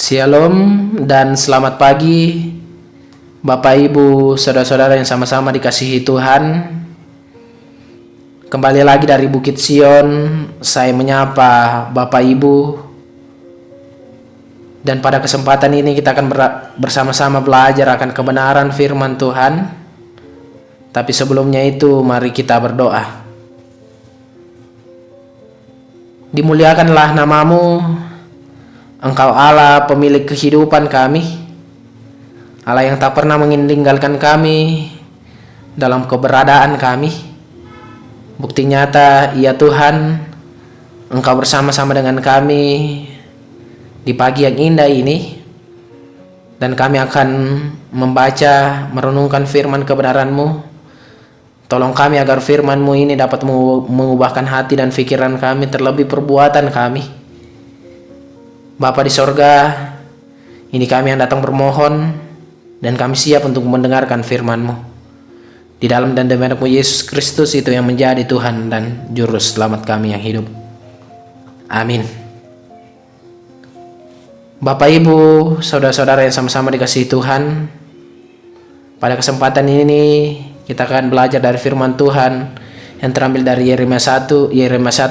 Shalom dan selamat pagi Bapak Ibu, saudara-saudara yang sama-sama dikasihi Tuhan. Kembali lagi dari Bukit Sion, saya menyapa Bapak Ibu. Dan pada kesempatan ini kita akan bersama-sama belajar akan kebenaran firman Tuhan. Tapi sebelumnya itu mari kita berdoa. Dimuliakanlah namamu, Engkau Allah pemilik kehidupan kami, Allah yang tak pernah meninggalkan kami dalam keberadaan kami. Bukti nyata, ya Tuhan, Engkau bersama-sama dengan kami di pagi yang indah ini. Dan kami akan membaca, merenungkan firman kebenaran-Mu. Tolong kami agar firman-Mu ini dapat mengubahkan hati dan pikiran kami, terlebih perbuatan kami. Bapa di sorga, ini kami yang datang bermohon, dan kami siap untuk mendengarkan firman-Mu. Di dalam dan demi nama Yesus Kristus itu yang menjadi Tuhan dan Juru Selamat kami yang hidup. Amin. Bapak Ibu, saudara-saudara yang sama-sama dikasihi Tuhan, pada kesempatan ini kita akan belajar dari firman Tuhan yang terambil dari Yeremia 1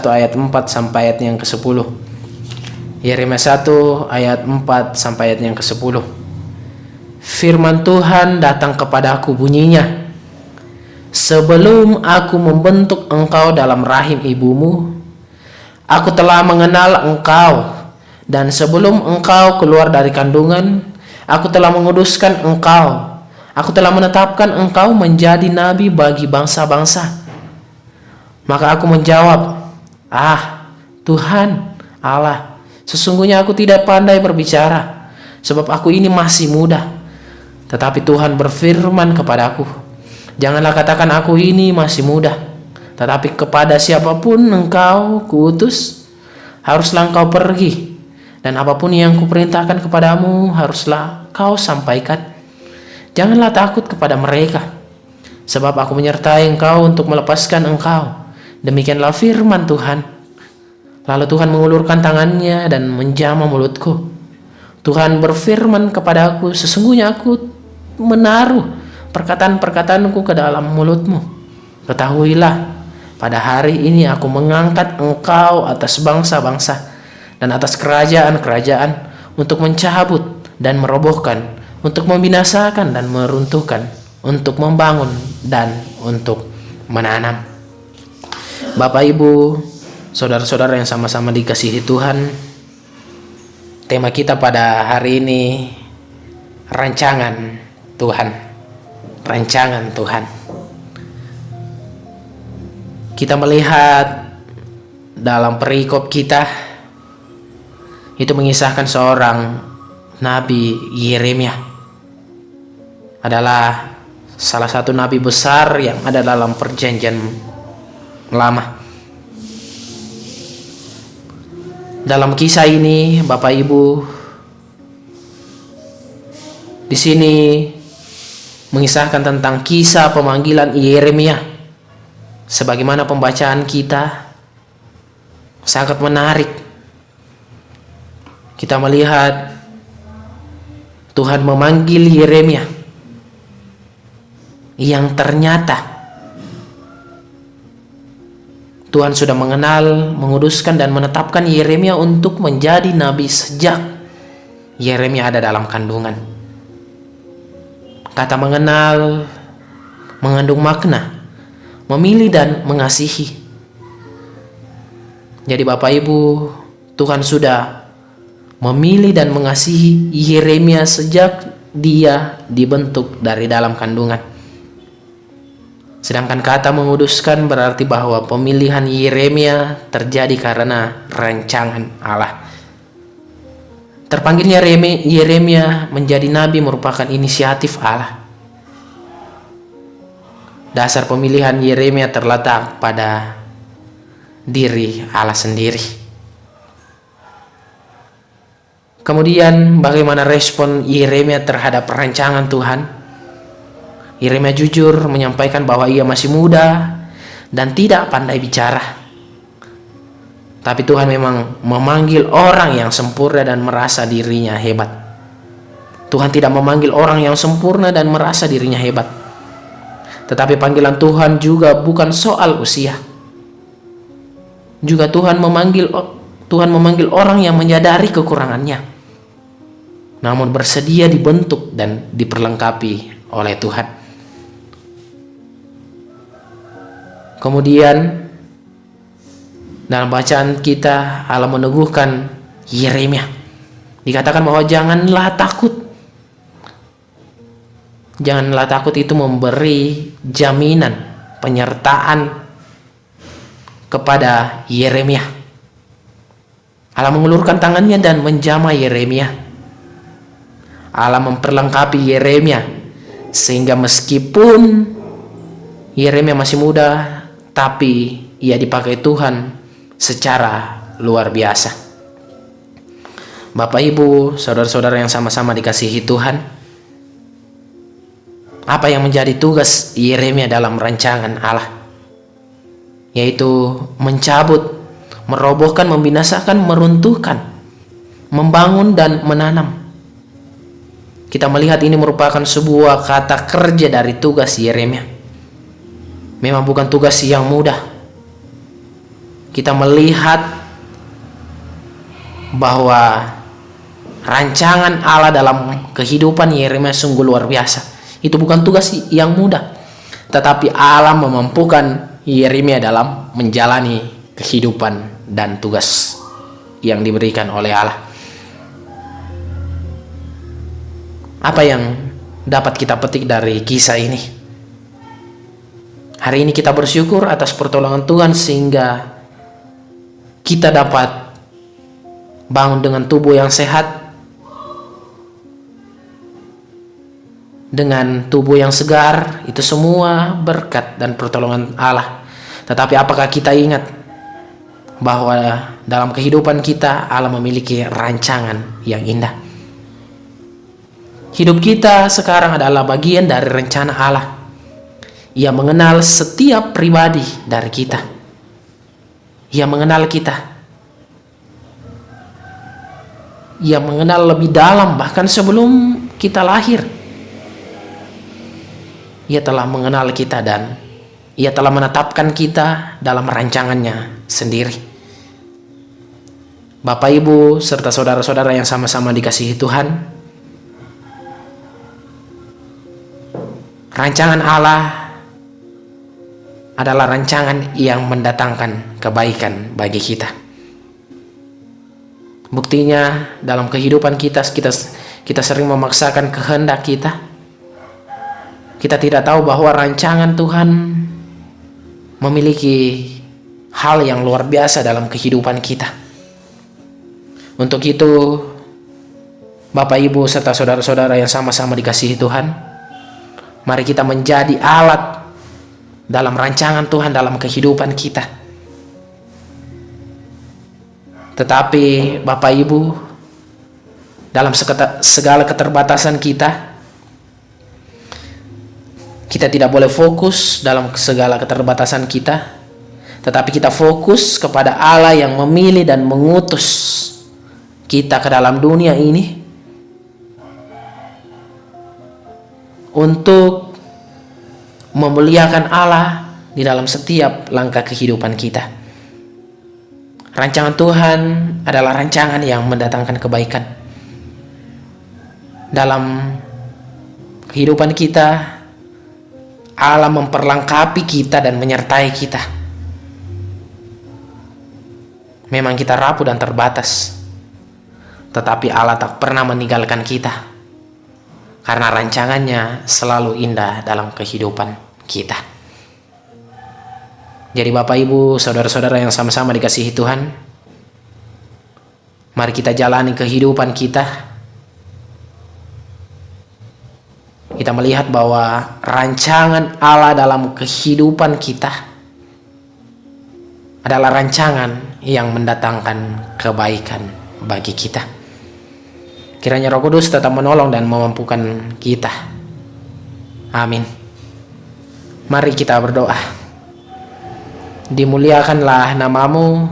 ayat 4 sampai ayat yang ke-10. Yeremia 1 ayat 4 sampai ayat yang ke-10. Firman Tuhan datang kepadaku bunyinya, sebelum aku membentuk engkau dalam rahim ibumu, aku telah mengenal engkau, dan sebelum engkau keluar dari kandungan, aku telah menguduskan engkau. Aku telah menetapkan engkau menjadi nabi bagi bangsa-bangsa. Maka aku menjawab, Tuhan Allah, sesungguhnya aku tidak pandai berbicara, sebab aku ini masih muda. Tetapi Tuhan berfirman kepadaku, janganlah katakan aku ini masih muda, tetapi kepada siapapun engkau kuutus, haruslah engkau pergi, dan apapun yang kuperintahkan kepadamu haruslah kau sampaikan. Janganlah takut kepada mereka, sebab aku menyertai engkau untuk melepaskan engkau. Demikianlah firman Tuhan. Lalu Tuhan mengulurkan tangannya dan menjamah mulutku. Tuhan berfirman kepadaku, sesungguhnya aku menaruh perkataan-perkataanku ke dalam mulutmu. Ketahuilah, pada hari ini aku mengangkat engkau atas bangsa-bangsa dan atas kerajaan-kerajaan, untuk mencabut dan merobohkan, untuk membinasakan dan meruntuhkan, untuk membangun dan untuk menanam. Bapak Ibu, saudara-saudara yang sama-sama dikasihi Tuhan, tema kita pada hari ini rancangan Tuhan. Rancangan Tuhan. Kita melihat dalam perikop kita itu mengisahkan seorang Nabi Yeremia. Adalah salah satu nabi besar yang ada dalam perjanjian lama. Dalam kisah ini, Bapak Ibu, di sini mengisahkan tentang kisah pemanggilan Yeremia. Sebagaimana pembacaan kita sangat menarik. Kita melihat Tuhan memanggil Yeremia yang ternyata Tuhan sudah mengenal, menguduskan dan menetapkan Yeremia untuk menjadi nabi sejak Yeremia ada dalam kandungan. Kata mengenal mengandung makna memilih dan mengasihi. Jadi Bapak Ibu, Tuhan sudah memilih dan mengasihi Yeremia sejak dia dibentuk dari dalam kandungan. Sedangkan kata menguduskan berarti bahwa pemilihan Yeremia terjadi karena rancangan Allah. Terpanggilnya Yeremia menjadi nabi merupakan inisiatif Allah. Dasar pemilihan Yeremia terletak pada diri Allah sendiri. Kemudian bagaimana respon Yeremia terhadap rancangan Tuhan? Yeremia jujur menyampaikan bahwa ia masih muda dan tidak pandai bicara. Tapi Tuhan memang memanggil orang yang sempurna dan merasa dirinya hebat. Tuhan tidak memanggil orang yang sempurna dan merasa dirinya hebat. Tetapi panggilan Tuhan juga bukan soal usia. Juga Tuhan memanggil orang yang menyadari kekurangannya, namun bersedia dibentuk dan diperlengkapi oleh Tuhan. Kemudian dalam bacaan kita Allah meneguhkan Yeremia. Dikatakan bahwa janganlah takut. Janganlah takut itu memberi jaminan penyertaan kepada Yeremia. Allah mengulurkan tangannya dan menjamah Yeremia. Allah memperlengkapi Yeremia sehingga meskipun Yeremia masih muda, tapi ia dipakai Tuhan secara luar biasa. Bapak, Ibu, saudara-saudara yang sama-sama dikasihi Tuhan, apa yang menjadi tugas Yeremia dalam rancangan Allah? Yaitu mencabut, merobohkan, membinasakan, meruntuhkan, membangun dan menanam. Kita melihat ini merupakan sebuah kata kerja dari tugas Yeremia. Memang bukan tugas yang mudah. Kita melihat bahwa rancangan Allah dalam kehidupan Yeremia sungguh luar biasa. Itu bukan tugas yang mudah, tetapi Allah memampukan Yeremia dalam menjalani kehidupan dan tugas yang diberikan oleh Allah. Apa yang dapat kita petik dari kisah ini? Hari ini kita bersyukur atas pertolongan Tuhan sehingga kita dapat bangun dengan tubuh yang sehat, dengan tubuh yang segar. Itu semua berkat dan pertolongan Allah. Tetapi apakah kita ingat bahwa dalam kehidupan kita Allah memiliki rancangan yang indah? Hidup kita sekarang adalah bagian dari rencana Allah. Ia mengenal setiap pribadi dari kita. Ia mengenal kita. Ia mengenal lebih dalam bahkan sebelum kita lahir. Ia telah mengenal kita dan Ia telah menetapkan kita dalam rancangannya sendiri. Bapak, Ibu, serta saudara-saudara yang sama-sama dikasihi Tuhan, rancangan Allah adalah rancangan yang mendatangkan kebaikan bagi kita. Buktinya dalam kehidupan kita sering memaksakan kehendak kita. Kita tidak tahu bahwa rancangan Tuhan memiliki hal yang luar biasa dalam kehidupan kita. Untuk itu, Bapak, Ibu, serta saudara-saudara yang sama-sama dikasihi Tuhan, mari kita menjadi alat dalam rancangan Tuhan dalam kehidupan kita. Tetapi Bapak, Ibu, dalam segala keterbatasan kita tidak boleh fokus dalam segala keterbatasan kita, tetapi kita fokus kepada Allah yang memilih dan mengutus kita ke dalam dunia ini untuk memuliakan Allah di dalam setiap langkah kehidupan kita. Rancangan Tuhan adalah rancangan yang mendatangkan kebaikan. Dalam kehidupan kita, Allah memperlengkapi kita dan menyertai kita. Memang kita rapuh dan terbatas, tetapi Allah tak pernah meninggalkan kita, karena rancangannya selalu indah dalam kehidupan kita. Jadi Bapak, Ibu, saudara-saudara yang sama-sama dikasihi Tuhan, mari kita jalani kehidupan kita. Kita melihat bahwa rancangan Allah dalam kehidupan kita adalah rancangan yang mendatangkan kebaikan bagi kita. Kiranya Roh Kudus tetap menolong dan memampukan kita. Amin. Mari kita berdoa. Dimuliakanlah namamu,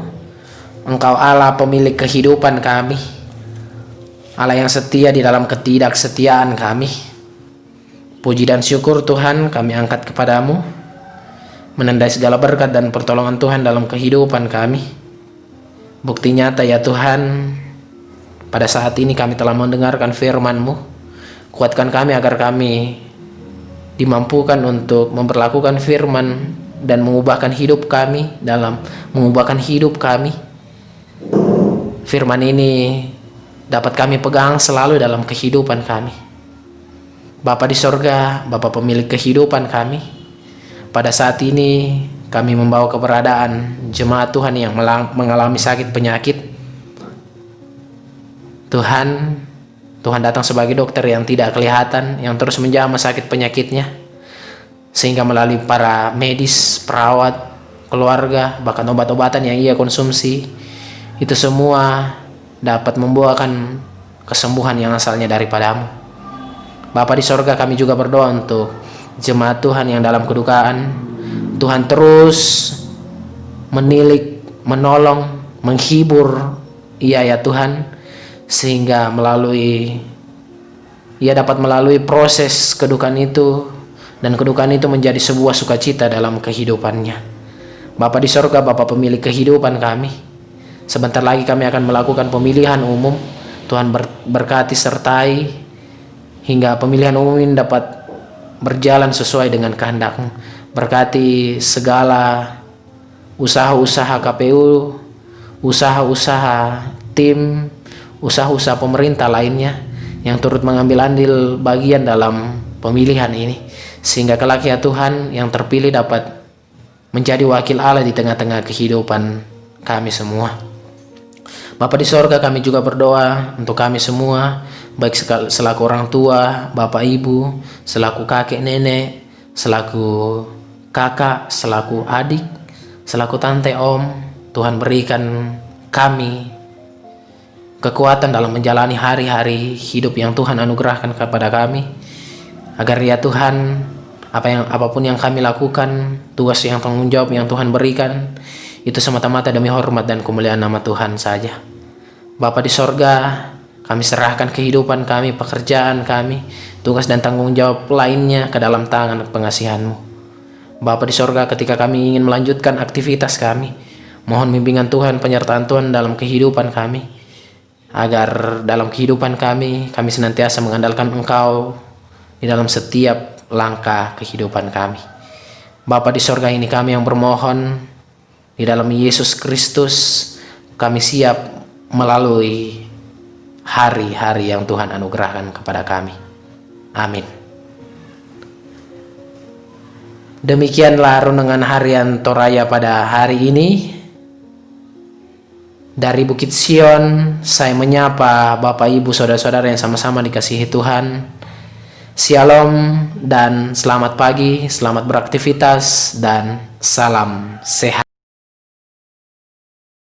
Engkau Allah pemilik kehidupan kami, Allah yang setia di dalam ketidaksetiaan kami. Puji dan syukur Tuhan kami angkat kepadamu, menandai segala berkat dan pertolongan Tuhan dalam kehidupan kami. Bukti nyata ya Tuhan, pada saat ini kami telah mendengarkan firman-Mu. Kuatkan kami agar kami dimampukan untuk memperlakukan firman dan mengubahkan hidup kami Firman ini dapat kami pegang selalu dalam kehidupan kami. Bapa di sorga, Bapa pemilik kehidupan kami, pada saat ini kami membawa keberadaan jemaat Tuhan yang mengalami sakit penyakit. Tuhan datang sebagai dokter yang tidak kelihatan, yang terus menjamah sakit penyakitnya, sehingga melalui para medis, perawat, keluarga, bahkan obat-obatan yang ia konsumsi, itu semua dapat membuahkan kesembuhan yang asalnya daripadamu. Bapa di sorga, kami juga berdoa untuk jemaat Tuhan yang dalam kedukaan. Tuhan terus menilik, menolong, menghibur ia ya Tuhan, sehingga ia dapat melalui proses kedukaan itu, dan kedukaan itu menjadi sebuah sukacita dalam kehidupannya. Bapa di sorga, Bapa pemilik kehidupan kami, sebentar lagi kami akan melakukan pemilihan umum. Tuhan berkati sertai hingga pemilihan umum ini dapat berjalan sesuai dengan kehendak-Mu. Berkati segala usaha-usaha KPU, usaha-usaha tim, usaha-usaha pemerintah lainnya yang turut mengambil andil bagian dalam pemilihan ini, sehingga kelak ya Tuhan yang terpilih dapat menjadi wakil Allah di tengah-tengah kehidupan kami semua. Bapa di sorga, kami juga berdoa untuk kami semua, baik selaku orang tua, bapak ibu, selaku kakek nenek, selaku kakak, selaku adik, selaku tante om. Tuhan berikan kami kekuatan dalam menjalani hari-hari hidup yang Tuhan anugerahkan kepada kami, agar ya Tuhan, apapun yang kami lakukan, tugas yang tanggung jawab yang Tuhan berikan, itu semata-mata demi hormat dan kemuliaan nama Tuhan saja. Bapa di sorga, kami serahkan kehidupan kami, pekerjaan kami, tugas dan tanggung jawab lainnya ke dalam tangan pengasihan-Mu. Bapa di sorga, ketika kami ingin melanjutkan aktivitas kami, mohon bimbingan Tuhan, penyertaan Tuhan dalam kehidupan kami, agar dalam kehidupan kami senantiasa mengandalkan Engkau di dalam setiap langkah kehidupan kami. Bapa di sorga, ini kami yang bermohon, di dalam Yesus Kristus kami siap melalui hari-hari yang Tuhan anugerahkan kepada kami. Amin. Demikianlah renungan harian Toraya pada hari ini. Dari Bukit Sion, saya menyapa Bapak Ibu Saudara-saudara yang sama-sama dikasihi Tuhan. Shalom dan selamat pagi, selamat beraktivitas, dan salam sehat.